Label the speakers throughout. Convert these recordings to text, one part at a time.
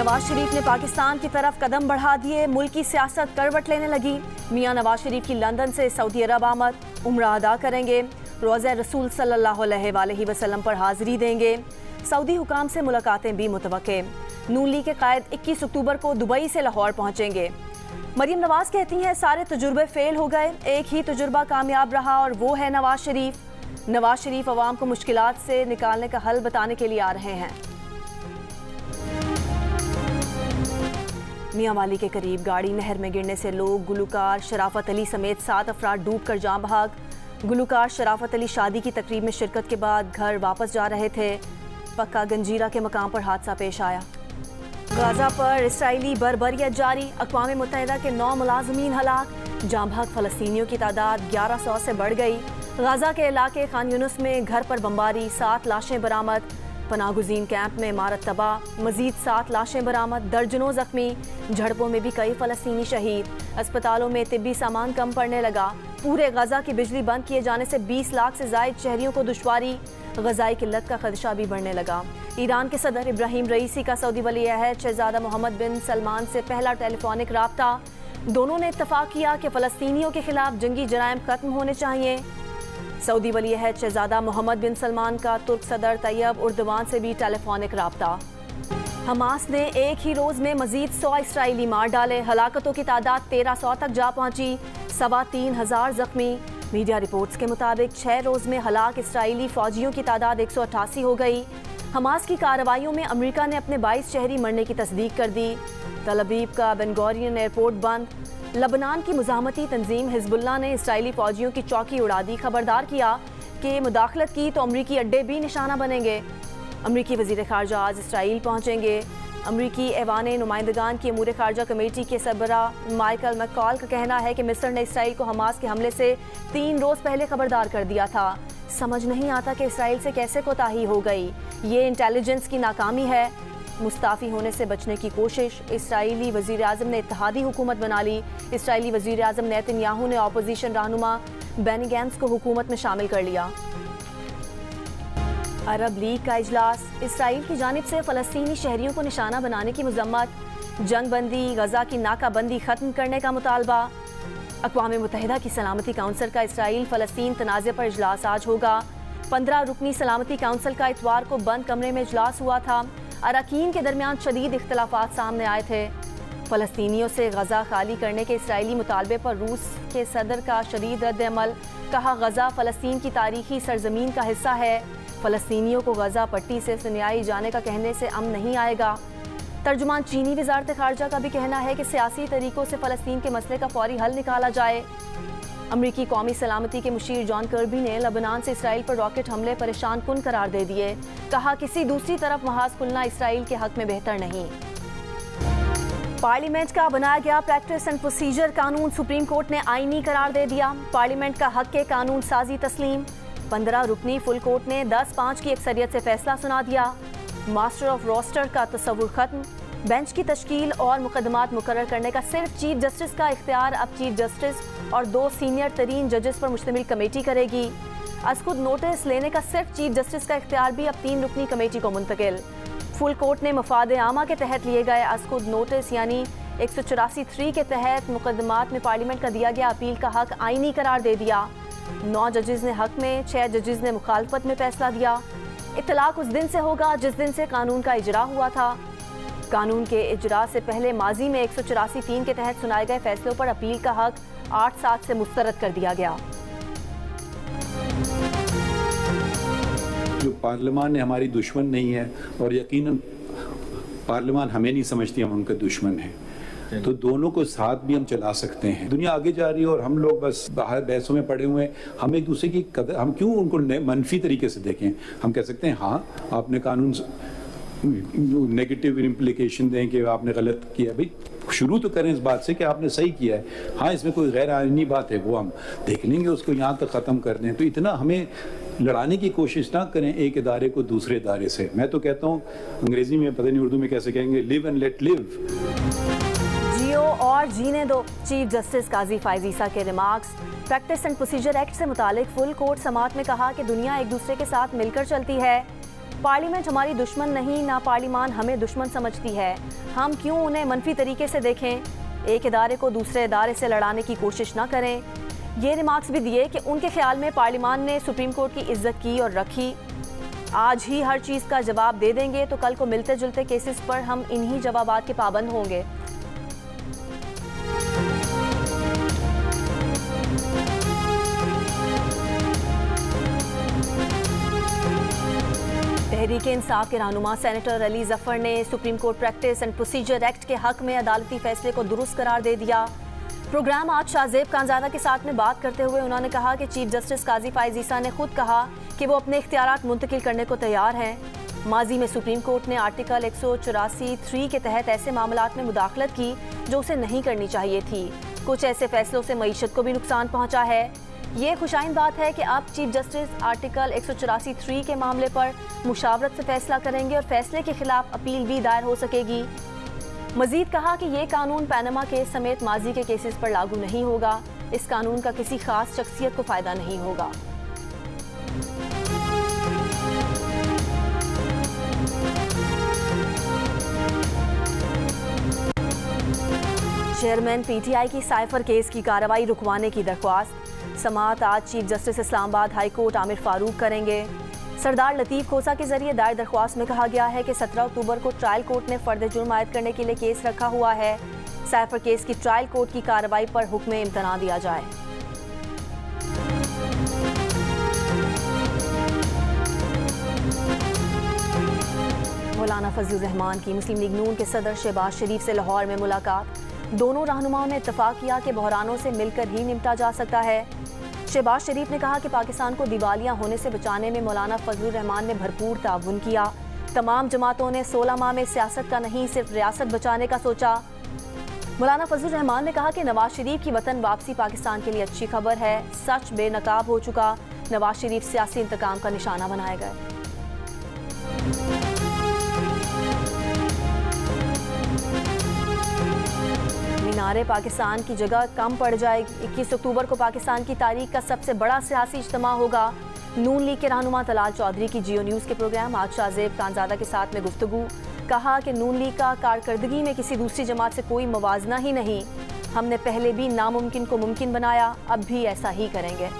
Speaker 1: नवाज शरीफ ने पाकिस्तान की तरफ कदम बढ़ा दिए, मुल्क की सियासत करवट लेने लगी। मियां नवाज शरीफ की लंदन से सऊदी अरब आमद, उम्रा अदा करेंगे, रोज़ा रसूल सल्लल्लाहु अलैहि वसल्लम पर हाजिरी देंगे। सऊदी हुकाम से मुलाकातें भी मुतवक्के। नून लीग के कायद 21 अक्टूबर को दुबई से लाहौर पहुंचेंगे। मरीम नवाज कहती हैं सारे तजुर्बे फेल हो गए, एक ही तजुर्बा कामयाब रहा और वो है नवाज शरीफ। नवाज शरीफ अवाम को मुश्किलात से निकालने का हल बताने के लिए आ रहे हैं। मियांवाली के करीब गाड़ी नहर में गिरने से लोग गुलकार शराफत अली समेत 7 अफराद डूब कर जान बहाक। गुलकार शराफत अली शादी की तकरीब में शिरकत के बाद घर वापस जा रहे थे। पक्का गंजीरा के मकाम पर हादसा पेश आया। गाजा पर इसराइली बर्बरियत जारी, अक़वाम मुत्तहिदा के 9 मुलाज़मीन हलाक। जान बहक फ़लस्तीनियों की तादाद 1100 से बढ़ गई। गाजा के इलाके खान यूनुस में घर पर बमबारी, 7 लाशें बरामद। पनाहगुज़ीन कैंप में इमारत तबाह, मजीद 7 लाशें बरामद, दर्जनों जख्मी। झड़पों में भी कई फ़लस्तीनी शहीद। अस्पतालों में तिब्बी सामान कम पड़ने लगा। पूरे गाजा की बिजली बंद किए जाने से 20 लाख से ज़ायद शहरियों को दुश्वारी। ग़ज़ाई किल्लत का खदशा भी बढ़ने लगा। ईरान के सदर इब्राहिम रईसी का सऊदी वली अहद शहज़ादा मोहम्मद बिन सलमान से पहला टेलीफोनिक राब्ता। दोनों ने इत्तफ़ाक़ किया कि फ़लस्तीनियों के खिलाफ जंगी जराइम ख़त्म होने चाहिए। सऊदी वली अहद शहज़ादा मोहम्मद बिन सलमान का तुर्क सदर तैयब उर्दवान से भी टेलीफोनिक राब्ता। हमास ने एक ही रोज़ में मज़ीद 100 इसराइली मार डाले। हलाकतों की तादाद 1300 तक जा पहुँची, 3,2500 जख्मी। मीडिया रिपोर्ट्स के मुताबिक 6 रोज़ में हलाक इसराइली फ़ौजियों की तादाद 188 हो गई। हमास की कार्रवाइयों में अमेरिका ने अपने 22 शहरी मरने की तस्दीक कर दी। तल अवीव का बेन गुरियन एयरपोर्ट बंद। लबनान की मुज़ाहमती तंजीम हिज़्बुल्लाह ने इसराइली फ़ौजियों की चौकी उड़ा दी। खबरदार किया कि मुदाखलत की तो अमरीकी अड्डे भी निशाना बनेंगे। अमरीकी वज़ीर ख़ारजा आज इसराइल पहुँचेंगे। अमरीकी ऐवान नुमाइंदगान की अमूर ख़ारजा कमेटी के सरबराह माइकल मैककॉल का कहना है कि मिस्र ने इसराइल को हमास के हमले से 3 रोज़ पहले खबरदार कर दिया था। समझ नहीं आता कि इसराइल से कैसे कोताही हो गई। ये इंटेलिजेंस की नाकामी है। मुस्ताफ़ी होने से बचने की कोशिश। इसराइली वज़ीर आज़म ने इत्तेहादी हुकूमत बना ली। इसराइली वज़ीर आज़म नेतन्याहू ने अपोजिशन रहनुमा बेनी गैंट्स को हुकूमत में शामिल कर लिया। अरब लीग का इजलास। इसराइल की जानिब से फ़लस्तीनी शहरियों को निशाना बनाने की मज़म्मत। जंग बंदी, गज़ा की नाकाबंदी ख़त्म करने का मुतालबा। अक़वाम मुत्तहिदा की सलामती काउंसिल का इसराइल फ़लस्तीन तनाज़े पर इजलास आज होगा। 15 रुकनी सलामती काउंसिल का इतवार को बंद कमरे में इजलास हुआ था। अरकान के दरमियान शदीद इख्तलाफात सामने आए थे। फ़लस्तीनियों से गज़ा खाली करने के इसराइली मुतालबे पर रूस के सदर का शदीद रद्द-ए-अमल। कहा गज़ा फ़लस्तीन की तारीखी सरजमीन का हिस्सा है। फ़लस्तीनियों को गज़ा पट्टी से सुनियाई जाने का कहने से अमन नहीं आएगा। तर्जुमान चीनी वज़ारत ख़ारजा का भी कहना है कि सियासी तरीक़ों से फ़लस्तीन के मसले का फ़ौरी हल निकाला जाए। अमरीकी कौमी सलामती के मुशीर जॉन कर्बी ने लबनान से इसराइल पर रॉकेट हमले परेशान कुन करार दे दिए। कहा किसी दूसरी तरफ महाज खुलना इसराइल के हक में बेहतर नहीं। पार्लियामेंट का बनाया गया प्रैक्टिस एंड प्रोसीजर कानून सुप्रीम कोर्ट ने आईनी करार दे दिया। पार्लियामेंट का हक के कानून साजी तस्लीम। 15 रुकनी फुल कोर्ट ने 10-5 की अक्सरियत से फैसला सुना दिया। मास्टर ऑफ रोस्टर का तस्वुर खत्म। बेंच की तश्कील और मुकदमात मुकर्रर करने का सिर्फ चीफ जस्टिस का इख्तियार अब चीफ जस्टिस और 2 सीनियर तरीन जजेस पर मुश्तमिल कमेटी करेगी। अज़-खुद नोटिस लेने का सिर्फ चीफ जस्टिस का इख्तियार भी अब 3 रुकनी कमेटी को मुंतकिल। फुल कोर्ट ने मफाद आमा के तहत लिए गए अज़-खुद नोटिस यानी 184(3) के तहत मुकदमात में पार्लियामेंट का दिया गया अपील का हक आईनी करार दे दिया। 9 जजेस ने हक में, 6 जजेस ने मुखालफत में फैसला दिया। इत्तलाक उस दिन से होगा जिस दिन से कानून का इजरा हुआ था। कानून के इजरा से पहले माजी में 184(3) के तहत सुनाए गए फैसलों पर अपील का हक 8/7 से मुस्तरद कर दिया गया।
Speaker 2: जो पार्लियामान है हमारी दुश्मन नहीं है और यकीनन पार्लियामान हमें नहीं समझती हम उनके दुश्मन हैं, तो दोनों को साथ भी हम चला सकते हैं। दुनिया आगे जा रही है और हम लोग बस बाहर बहसों में पड़े हुए हैं। हम एक दूसरे की कदर, हम क्यों उनको मनफी तरीके से देखें। हम कह सकते हैं हाँ आपने कानून नेगेटिव इम्प्लीकेशन दें कि आपने गलत किया। भाई शुरू तो करें इस बात से कि आपने सही किया है। हाँ इसमें कोई गैर आईनी बात है वो हम देख लेंगे, उसको यहाँ तक ख़त्म कर दें। तो इतना हमें लड़ाने की कोशिश ना करें एक इदारे को दूसरे इदारे से। मैं तो कहता हूँ अंग्रेजी में पता नहीं उर्दू में कैसे कहेंगे, लिव एंड लेट लिव।
Speaker 1: जियो और जीने दो। चीफ जस्टिस काजी फायज़ ईसा के remarks. Practice and procedure act से मुतालिक फुल कोर्ट समाअत में कहा कि दुनिया एक दूसरे के साथ मिलकर चलती है। पार्लियामेंट हमारी दुश्मन नहीं, ना पार्लियामान हमें दुश्मन समझती है। हम क्यों उन्हें मनफी तरीके से देखें, एक इदारे को दूसरे इदारे से लड़ाने की कोशिश ना करें। ये रिमार्क्स भी दिए कि उनके ख्याल में पार्लियामान ने सुप्रीम कोर्ट की इज्जत की और रखी। आज ही हर चीज़ का जवाब दे देंगे तो कल को मिलते जुलते केसेस पर हम इन्हीं जवाबात के पाबंद होंगे। तहरीके इंसाफ के रहनुमा सेनेटर अली जफर ने supreme court practice and procedure act के हक में अदालती फैसले को दुरुस्त करार दे दिया। प्रोग्राम आज शाहजेब खानजादा के साथ में बात करते हुए उन्होंने कहा कि चीफ जस्टिस काजी फाइज ईसा ने खुद कहा कि वो अपने इख्तियारात मुंतकिल करने को तैयार हैं। माजी में सुप्रीम कोर्ट ने आर्टिकल 184(3) के तहत ऐसे मामलात में मुदाखलत की जो उसे नहीं करनी चाहिए थी। कुछ ऐसे फैसलों से मईशत को भी नुकसान पहुंचा है। ये खुशाइन बात है कि अब चीफ जस्टिस आर्टिकल 184(3) के मामले पर मुशावरत से फैसला करेंगे और फैसले के खिलाफ अपील भी दायर हो सकेगी। मजीद कहा कि ये कानून पैनामा केस समेत माजी के केसेस पर लागू नहीं होगा। इस कानून का किसी खास शख्सियत को फायदा नहीं होगा। चेयरमैन पीटीआई की साइफर केस की कार्रवाई रुकवाने की दरख्वास्त। समाअत आज chief justice Islamabad high court Aamir Farooq करेंगे। सरदार लतीफ़ खोसा के जरिए दायर दरख्वास्त में कहा गया है कि 17 अक्टूबर को ट्रायल कोर्ट ने फर्द जुर्म आयद करने के लिए केस रखा हुआ है। साइफर केस की ट्रायल कोर्ट की कार्रवाई पर हुक्म इम्तना दिया जाए। मौलाना फजलुर रहमान की मुस्लिम लीग नून के सदर शहबाज शरीफ से लाहौर में मुलाकात। दोनों रहनुमाओं ने इत्तफाक किया कि बहरानों से मिलकर ही निपटा जा सकता है। शहबाज शरीफ ने कहा कि पाकिस्तान को दिवालिया होने से बचाने में मौलाना फजलुर रहमान ने भरपूर ताउन किया। तमाम जमातों ने 16 माह में सियासत का नहीं सिर्फ रियासत बचाने का सोचा। मौलाना फजलुर रहमान ने कहा कि नवाज शरीफ की वतन वापसी पाकिस्तान के लिए अच्छी खबर है। सच बेनकाब हो चुका, नवाज शरीफ सियासी इंतकाम का निशाना बनाए गए। मीनारे पाकिस्तान की जगह कम पड़ जाएगी। 21 अक्टूबर को पाकिस्तान की तारीख का सबसे बड़ा सियासी इज्तिमा होगा। नून लीग के रहनुमा तलाल चौधरी की जियो न्यूज़ के प्रोग्राम आज शाहजेब खानजादा के साथ में गुफ्तगू। कहा कि नून लीग का कारकर्दगी में किसी दूसरी जमात से कोई मवाजना ही नहीं। हमने पहले भी नामुमकिन को मुमकिन बनाया, अब भी ऐसा ही करेंगे।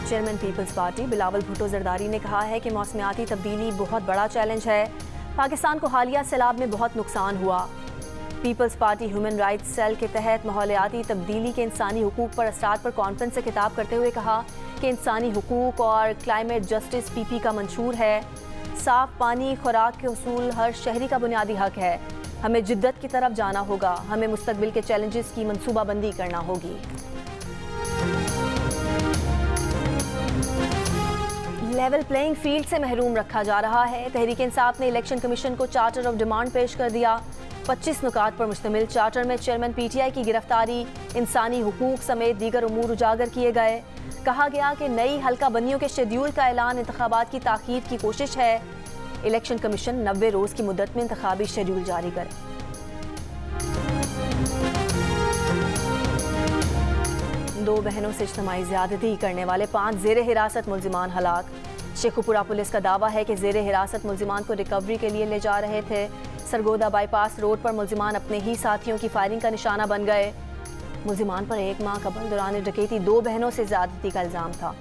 Speaker 1: Chairman people's party Bilawal Bhutto Zardari ने कहा है कि मौसमियाती तब्दीली बहुत बड़ा चैलेंज है। पाकिस्तान को हालिया सैलाब में बहुत नुकसान हुआ। People's party human rights cell के तहत माहौलियाती तब्दीली के इंसानी हुकूक पर असरात पर कॉन्फ्रेंस से खिताब करते हुए कहा कि इंसानी हुकूक और क्लाइमेट जस्टिस पीपी का मंशूर है। साफ पानी, खुराक के हुसूल हर शहरी का बुनियादी हक है। हमें जिद्दत की तरफ जाना होगा। हमें मुस्तकबिल के चैलेंजेस की मनसूबाबंदी करना होगी। लेवल प्लेइंग फील्ड से महरूम रखा जा रहा है। तहरीक इंसाफ ने इलेक्शन कमीशन को चार्टर ऑफ डिमांड पेश कर दिया। 25 नुकात पर मुश्तमिल चार्टर में चेयरमैन पीटीआई की गिरफ्तारी, इंसानी हुकूक समेत दीगर उमूर उजागर किए गए। कहा गया कि नई हल्का बंदियों के शेड्यूल का ऐलान इंतखाबात की ताख़ीर की कोशिश है। इलेक्शन कमीशन 90 रोज़ की मुद्दत में इंतखाबी शेड्यूल जारी करे। दो बहनों से इज्तिमाई ज़्यादती करने वाले 5 ज़ेरे हिरासत मुल्ज़िमान हलाक। शेखुपुरा पुलिस का दावा है कि ज़ेरे हिरासत मुल्ज़िमान को रिकवरी के लिए ले जा रहे थे। सरगोदा बाईपास रोड पर मुल्ज़िमान अपने ही साथियों की फायरिंग का निशाना बन गए। मुल्ज़िमान पर 1 माह कबल दौरान डकैती 2 बहनों से ज़्यादती का इल्ज़ाम था।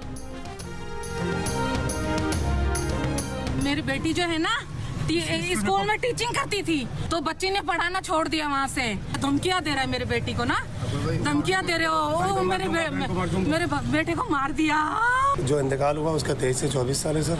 Speaker 3: मेरी बेटी जो है ना स्कूल में टीचिंग करती थी, तो बच्ची ने पढ़ाना छोड़ दिया। वहाँ से धमकियाँ दे रहा है मेरी बेटी को ना, धमकियाँ दे रहे हो। मेरे बेटे को मार दिया।
Speaker 4: जो इंतकाल हुआ उसका 23 से 24 साल है सर,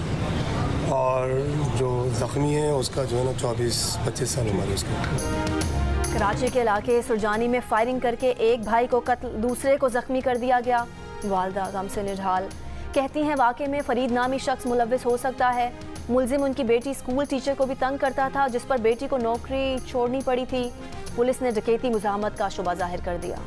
Speaker 4: और जो जख्मी है उसका जो है ना 24-25 साल उम्र है उसकी।
Speaker 1: कराची के इलाके सुरजानी में फायरिंग करके एक भाई को कत्ल, दूसरे को जख्मी कर दिया गया। वालदा गम से निढाल कहती हैं वाक़े में फरीद नामी शख्स मुलव्विस हो सकता है। मुलजिम उनकी बेटी स्कूल टीचर को भी तंग करता था, जिस पर बेटी को नौकरी छोड़नी पड़ी थी। पुलिस ने डकैती मुज़ाहमत का शुबा जाहिर कर दिया।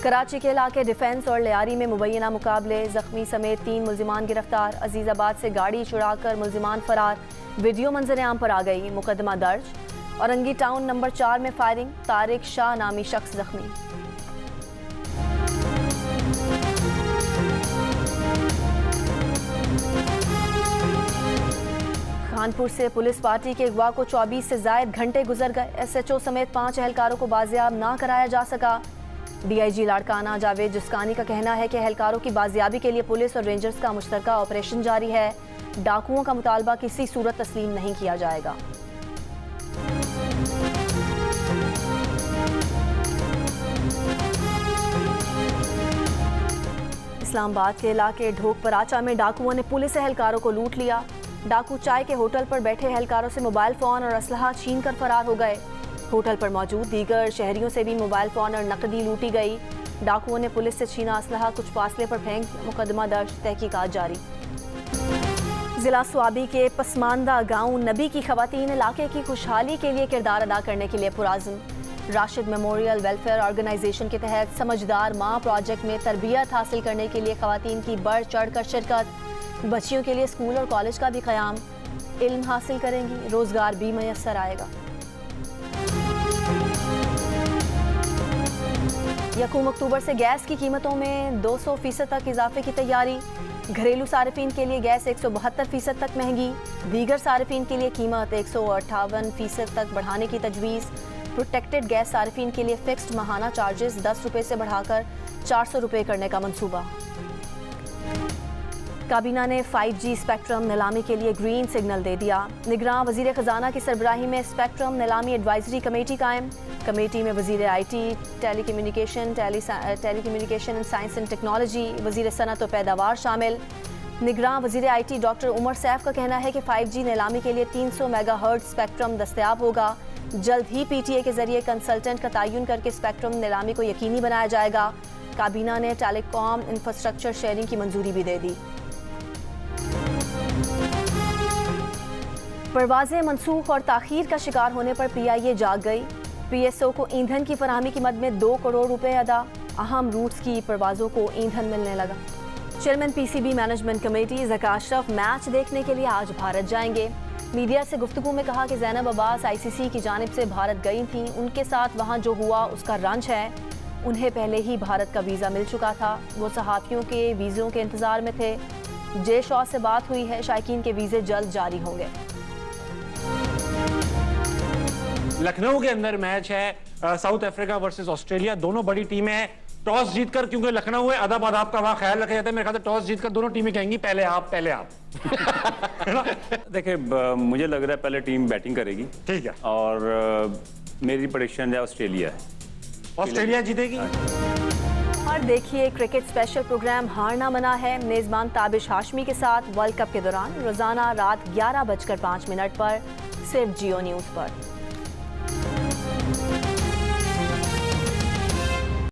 Speaker 1: कराची के इलाके डिफेंस और लियारी में मुबैना मुकाबले, जख्मी समेत 3 मुल्जिमान गिरफ्तार। अजीज़ाबाद से गाड़ी चुराकर मुल्जिमान फरार, वीडियो मंजर आम पर आ गई। मुकदमा दर्ज। औरंगी टाउन नंबर 4 में फायरिंग, तारिक शाह नामी शख्स जख्मी। कानपुर से पुलिस पार्टी के अगवा को 24 से ज्यादा घंटे गुजर गए। एसएचओ समेत 5 एहलकारों को बाजियाब ना कराया जा सका। डीआईजी लाड़काना जावेद जिस्कानी का कहना है कि एहलकारों की बाजियाबी के लिए पुलिस और रेंजर्स का मुश्तरका ऑपरेशन जारी है। डाकुओं का मुतालबा किसी सूरत तस्लीम नहीं किया जाएगा। इस्लामाबाद के इलाके ढोकपराचा में डाकुओं ने पुलिस एहलकारों को लूट लिया। डाकू चाय के होटल पर बैठे एहलकारों से मोबाइल फोन और असलहा छीन कर फरार हो गए। होटल पर मौजूद दीगर शहरियों से भी मोबाइल फोन और नकदी लूटी गई। डाकुओं ने पुलिस से छीना असलहा कुछ फासले पर फेंक, मुकदमा दर्ज, तहकीकात जारी। जिला स्वाबी के पसमानदा गांव नबी की खवातीन इलाके की खुशहाली के लिए किरदार अदा करने के लिए पुराज़म। राशिद मेमोरियल वेलफेयर ऑर्गेनाइजेशन के तहत समझदार माँ प्रोजेक्ट में तरबियत हासिल करने के लिए खवातीन की बढ़ चढ़ कर शिरकत। बच्चियों के लिए स्कूल और कॉलेज का भी क़याम। इल्म हासिल करेंगी, रोजगार भी मैसर आएगा। यकूम अक्टूबर से गैस की कीमतों में 200% तक इजाफे की तैयारी। घरेलू सारिफीन के लिए गैस 172% तक महंगी। दीगर सारिफीन के लिए कीमत 158% तक बढ़ाने की तजवीज़। प्रोटेक्टेड गैस सारिफीन के लिए फिक्स्ड माहाना चार्जेस 10 रुपये से बढ़ाकर 400 रुपये करने का मंसूबा। काबीना ने 5G स्पेक्ट्रम नीलामी के लिए ग्रीन सिग्नल दे दिया। निगरान वजीर खजाना की सरबराही में स्पेक्ट्रम नीलामी एडवाइजरी कमेटी कायम। कमेटी में वजीर IT, telecommunication and science and technology, वजीर सनत और पैदावार शामिल। निगरान वजीर IT डॉक्टर उमर सैफ का कहना है कि 5G नीलामी के लिए 300 मेगाहर्ट्ज़ स्पेक्ट्रम दस्तयाब होगा। जल्द ही PTA के जरिए कंसल्टेंट का तयन करके स्पेक्ट्रम नीलामी को यकीनी बनाया जाएगा। काबीना ने टेलीकॉम इंफ्रास्ट्रक्चर शेयरिंग की मंजूरी भी दे दी। परवाज़ें मनसूख और ताख़ीर का शिकार होने पर PIA जाग गई। PSO को ईंधन की फराहमी की मद में 2 करोड़ रुपए अदा। अहम रूट्स की परवाज़ों को ईंधन मिलने लगा। Chairman PCB management committee Zaka Ashraf match देखने के लिए आज भारत जाएंगे। मीडिया से गुफ्तगू में कहा कि ज़ैनब अब्बास ICC की जानिब से भारत गई थीं। उनके साथ वहाँ जो हुआ उसका रंज है। उन्हें पहले ही भारत का वीज़ा मिल चुका था। वो सहाफ़ियों के वीज़ों के इंतज़ार में थे। जे शॉ से बात हुई है, शायकीन के वीज़े जल्द जारी होंगे।
Speaker 5: लखनऊ के अंदर मैच है साउथ अफ्रीका वर्सेस ऑस्ट्रेलिया। दोनों बड़ी टीमें हैं। टॉस जीतकर, क्योंकि लखनऊ है, अदब आदाब का वहां ख्याल रखा जाता है। मेरे ख्याल से टॉस जीतकर दोनों टीमें कहेंगी पहले आप
Speaker 6: देखिए, मुझे लग रहा है पहले टीम बैटिंग करेगी।
Speaker 5: ठीक है।
Speaker 6: और मेरी प्रेडिक्शन है ऑस्ट्रेलिया है।
Speaker 5: ऑस्ट्रेलिया जीतेगी।
Speaker 1: और देखिए क्रिकेट स्पेशल प्रोग्राम हारना मना है मेज़बान ताबिश हाशमी के साथ वर्ल्ड कप के दौरान रोजाना रात 11:05 पर सिर्फ जियो न्यूज़ पर।